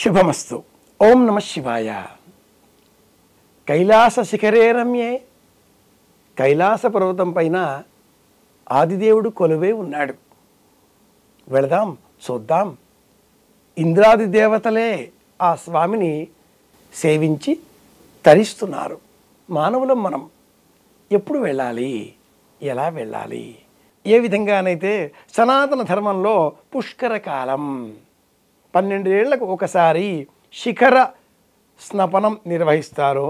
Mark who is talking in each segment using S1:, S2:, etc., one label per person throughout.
S1: శుభమస్తు. ఓం నమ శివాయ. కైలాస శిఖరే రమ్యే, కైలాస పర్వతం పైన ఆదిదేవుడు కొలువై ఉన్నాడు. వెళదాం, చూద్దాం. ఇంద్రాది దేవతలే ఆ స్వామిని సేవించి తరిస్తున్నారు. మానవులం మనం ఎప్పుడు వెళ్ళాలి, ఎలా వెళ్ళాలి? ఏ విధంగానైతే సనాతన ధర్మంలో పుష్కర కాలం 12 ఏళ్లకు ఒకసారి శిఖర స్నపనం నిర్వహిస్తారో,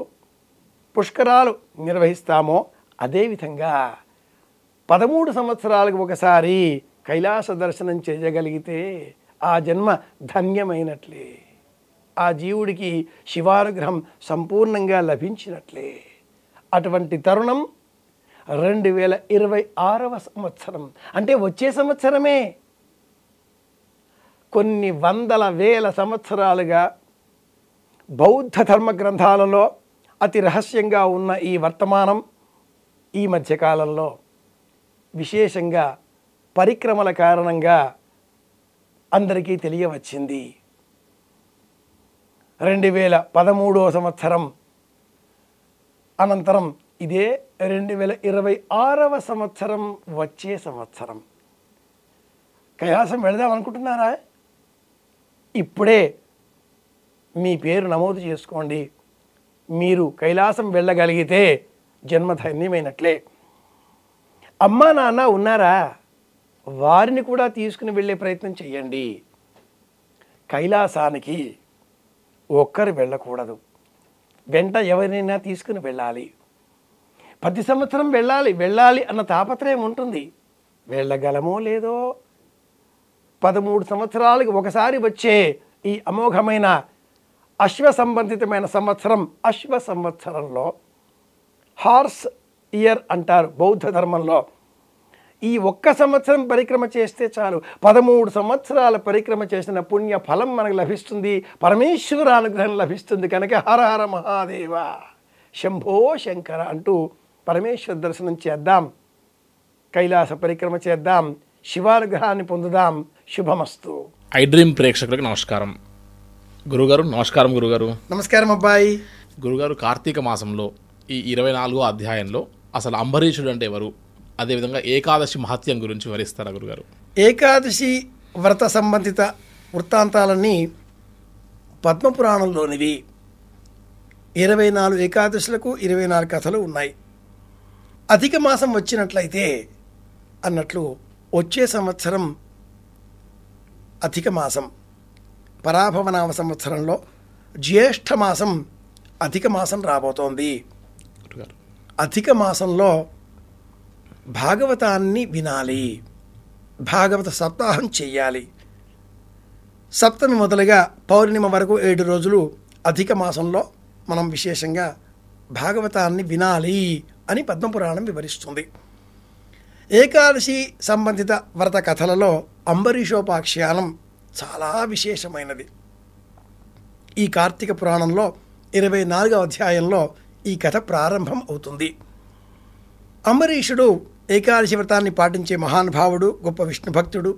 S1: పుష్కరాలు నిర్వహిస్తామో, అదేవిధంగా 13 సంవత్సరాలకు ఒకసారి కైలాస దర్శనం చేయగలిగితే ఆ జన్మ ధన్యమైనట్లే, ఆ జీవుడికి శివానుగ్రహం సంపూర్ణంగా లభించినట్లే. అటువంటి తరుణం 2026వ సంవత్సరం, అంటే వచ్చే సంవత్సరమే. కొన్ని వందల వేల సంవత్సరాలుగా బౌద్ధ ధర్మ గ్రంథాలలో అతి రహస్యంగా ఉన్న ఈ వర్తమానం ఈ మధ్యకాలంలో విశేషంగా పరిక్రమల కారణంగా అందరికీ తెలియవచ్చింది. 2013వ సంవత్సరం అనంతరం ఇదే 2026వ సంవత్సరం వచ్చే సంవత్సరం. కైలాసం వెళదాం అనుకుంటున్నారా? ఇప్పుడే మీ పేరు నమోదు చేసుకోండి. మీరు కైలాసం వెళ్ళగలిగితే జన్మధన్యమైనట్లే. అమ్మా నాన్న ఉన్నారా? వారిని కూడా తీసుకుని వెళ్ళే ప్రయత్నం చేయండి. కైలాసానికి ఒక్కరు వెళ్ళకూడదు, వెంట ఎవరినైనా తీసుకుని వెళ్ళాలి. ప్రతి సంవత్సరం వెళ్ళాలి అన్న తాపత్రయం ఉంటుంది. వెళ్ళగలమో లేదో 13 సంవత్సరాలకు ఒకసారి వచ్చే ఈ అమోఘమైన అశ్వ సంబంధితమైన సంవత్సరం, అశ్వ సంవత్సరంలో హార్స్ ఇయర్ అంటారు బౌద్ధ ధర్మంలో. ఈ ఒక్క సంవత్సరం పరిక్రమ చేస్తే చాలు, 13 సంవత్సరాల పరిక్రమ చేసిన పుణ్య ఫలం మనకు లభిస్తుంది, పరమేశ్వర అనుగ్రహం లభిస్తుంది. కనుక హర హర మహాదేవ, శంభో శంకర అంటూ పరమేశ్వర దర్శనం చేద్దాం, కైలాస పరిక్రమ చేద్దాం, శివానుగ్రహాన్ని పొందుదాం. శుభమస్తు.
S2: ఐ డ్రీమ్ ప్రేక్షకులకు నమస్కారం. గురుగారు నమస్కారం. గురుగారు
S1: నమస్కారం అబ్బాయి.
S2: గురుగారు, కార్తీక మాసంలో ఈ 24వ అధ్యాయంలో అసలు అంబరీషుడు అంటే ఎవరు, అదేవిధంగా ఏకాదశి మహత్యం గురించి వివరిస్తారా గురుగారు?
S1: ఏకాదశి వ్రత సంబంధిత వృత్తాంతాలన్నీ పద్మపురాణంలోనివి. 24 ఏకాదశులకు 24 కథలు ఉన్నాయి. అధిక మాసం వచ్చినట్లయితే అన్నట్లు వచ్చే సంవత్సరం అధిక మాసం, పరాభవనామ సంవత్సరంలో జ్యేష్ఠ మాసం అధిక మాసం రాబోతోంది. అధిక మాసంలో భాగవతాన్ని వినాలి, భాగవత సప్తాహం చెయ్యాలి. సప్తమి మొదలుగా పౌర్ణిమ వరకు 7 రోజులు అధిక మాసంలో మనం విశేషంగా భాగవతాన్ని వినాలి అని పద్మపురాణం వివరిస్తుంది. ఏకాదశి సంబంధిత వ్రత కథలలో అంబరీషోపాఖ్యానం చాలా విశేషమైనది. ఈ కార్తీక పురాణంలో 24వ అధ్యాయంలో ఈ కథ ప్రారంభం అవుతుంది. అంబరీషుడు ఏకాదశి వ్రతాన్ని పాటించే మహానుభావుడు, గొప్ప విష్ణు భక్తుడు.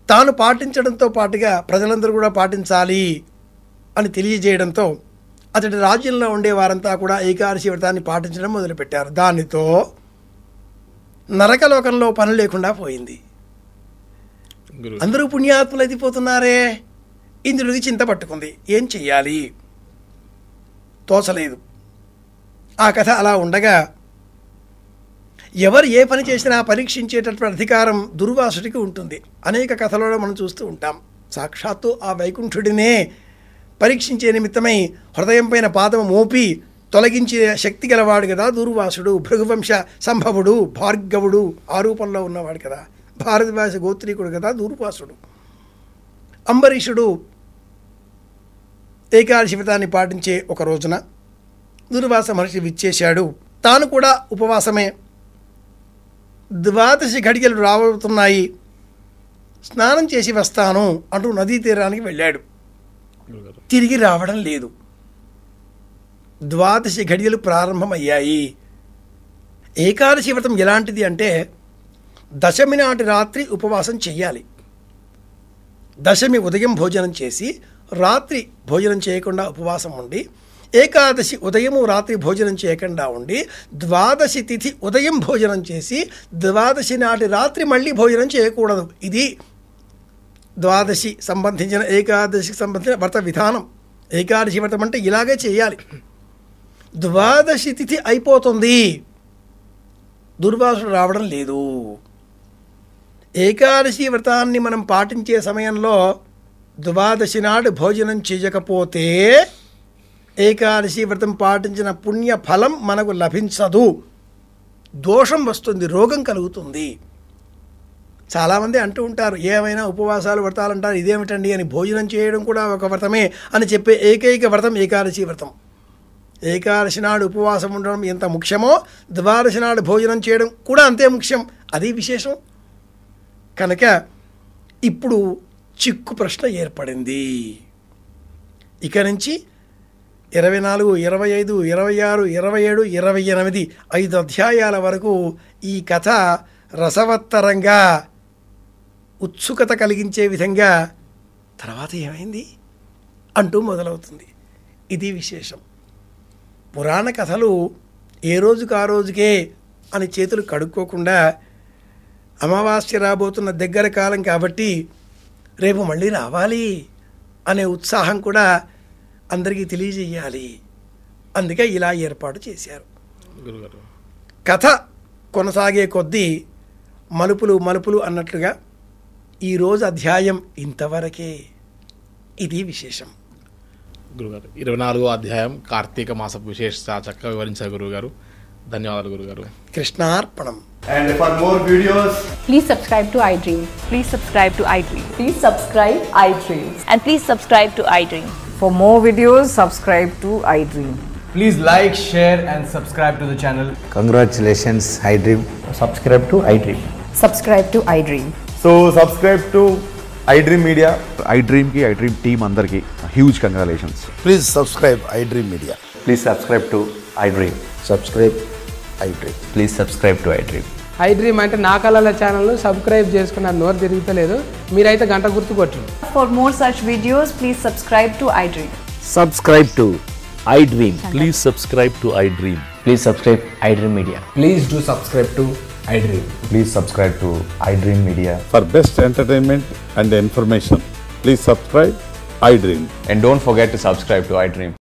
S1: తాను పాటించడంతో పాటుగా ప్రజలందరూ కూడా పాటించాలి అని తెలియజేయడంతో అతడి రాజ్యంలో ఉండేవారంతా కూడా ఏకాదశి వ్రతాన్ని పాటించడం మొదలుపెట్టారు. దానితో నరకలోకంలో పని లేకుండా పోయింది. అందరూ పుణ్యాత్ములు అయిపోతున్నారే. ఇంద్రుడికి చింత పట్టుకుంది, ఏం చెయ్యాలి తోచలేదు. ఆ కథ అలా ఉండగా ఎవరు ఏ పని చేసినా పరీక్షించేటటువంటి అధికారం దుర్వాసుడికి ఉంటుంది. అనేక కథలలో మనం చూస్తూ ఉంటాం. సాక్షాత్తు ఆ వైకుంఠుడినే పరీక్షించే నిమిత్తమై హృదయం పైన పాదము మోపి తొలగించే శక్తి గలవాడు కదా దుర్వాసుడు. భృగువంశ సంభవుడు, భార్గవుడు ఆ రూపంలో ఉన్నవాడు కదా, భారతదేశ గోత్రీకుడు కదా దుర్వాసుడు. అంబరీషుడు ఏకాదశి వ్రతాన్ని పాటించే ఒక రోజున దుర్వాస మహర్షి విచ్చేశాడు. తాను కూడా ఉపవాసమే. 12 ఘడియలు రాబోతున్నాయి, స్నానం చేసి వస్తాను అంటూ నదీ తీరానికి వెళ్ళాడు. తిరిగి రావడం లేదు. 12 ఘడియలు ప్రారంభమయ్యాయి. ఏకాదశి వ్రతం ఎలాంటిది అంటే దశమి నాటి రాత్రి ఉపవాసం చెయ్యాలి. దశమి ఉదయం భోజనం చేసి రాత్రి భోజనం చేయకుండా ఉపవాసం ఉండి, ఏకాదశి ఉదయము రాత్రి భోజనం చేయకుండా ఉండి, ద్వాదశి తిథి ఉదయం భోజనం చేసి ద్వాదశి నాటి రాత్రి మళ్ళీ భోజనం చేయకూడదు. ఇది ద్వాదశి సంబంధించిన ఏకాదశికి సంబంధించిన వ్రత విధానం. ఏకాదశి వ్రతం అంటే ఇలాగే చేయాలి. ద్వాదశి తిథి అయిపోతుంది, దుర్వాసుడు రావడం లేదు. ఏకాదశి వ్రతాన్ని మనం పాటించే సమయంలో ద్వాదశి నాడు భోజనం చేయకపోతే ఏకాదశి వ్రతం పాటించిన పుణ్య ఫలం మనకు లభించదు, దోషం వస్తుంది, రోగం కలుగుతుంది. చాలామంది అంటూ ఉంటారు, ఏమైనా ఉపవాసాలు వ్రతాలు అంటారు, ఇదేమిటండి అని. భోజనం చేయడం కూడా ఒక వ్రతమే అని చెప్పే ఏకైక వ్రతం ఏకాదశి వ్రతం. ఏకాదశి నాడు ఉపవాసం ఉండడం ఎంత ముఖ్యమో ద్వాదశి నాడు భోజనం చేయడం కూడా అంతే ముఖ్యం. అది విశేషం. కనుక ఇప్పుడు చిక్కు ప్రశ్న ఏర్పడింది. ఇక నుంచి 24, 25, 26, 27, 28 5 అధ్యాయాల వరకు ఈ కథ రసవత్తరంగా, ఉత్సుకత కలిగించే విధంగా తర్వాత ఏమైంది అంటూ మొదలవుతుంది. ఇది విశేషం. పురాణ కథలు ఏ రోజుకు ఆ రోజుకే అని చేతులు కడుక్కోకుండా, అమావాస్య రాబోతున్న దగ్గర కాలం కాబట్టి రేపు మళ్ళీ రావాలి అనే ఉత్సాహం కూడా అందరికీ తెలియజేయాలి. అందుకే ఇలా ఏర్పాటు చేశారు. కథ కొనసాగే కొద్దీ మలుపులు మలుపులు అన్నట్లుగా ఈరోజు అధ్యాయం ఇంతవరకే. ఇది విశేషం.
S2: గురుగారు 24వ అధ్యాయం కార్తీక మాసపు విశేషత చక్కగా వివరించారు గురుగారు. ధన్యవాదాలు గురుగారు.
S1: కృష్ణార్పణం.
S3: And for more videos,
S4: please subscribe to iDream.
S5: Please subscribe to iDream.
S4: Please subscribe iDream.
S5: And please subscribe to iDream.
S6: For more videos, subscribe to iDream.
S3: please like, share and subscribe to the channel.
S7: Congratulations, iDream.
S3: Subscribe to iDream.
S4: Subscribe to iDream.
S3: So subscribe to iDream Media.
S8: iDream ki iDream team andarki huge congratulations.
S7: Please subscribe iDream Media.
S9: Please subscribe to iDream.
S7: Subscribe iDream.
S9: Please subscribe to iDream.
S10: iDream అంటే నా కళల ఛానల్ను subscribe చేసుకున్నారు, నోరు తిరుగుతలేదు. మీరైతే గంట గుర్తు కొట్టండి.
S5: For more such videos, please subscribe to iDream.
S11: Subscribe to iDream. Please subscribe to iDream.
S9: Please subscribe iDream Media.
S3: Please do subscribe to iDream.
S9: Please subscribe to iDream Media.
S8: For best entertainment and information, please subscribe iDream.
S9: And don't forget to subscribe to iDream.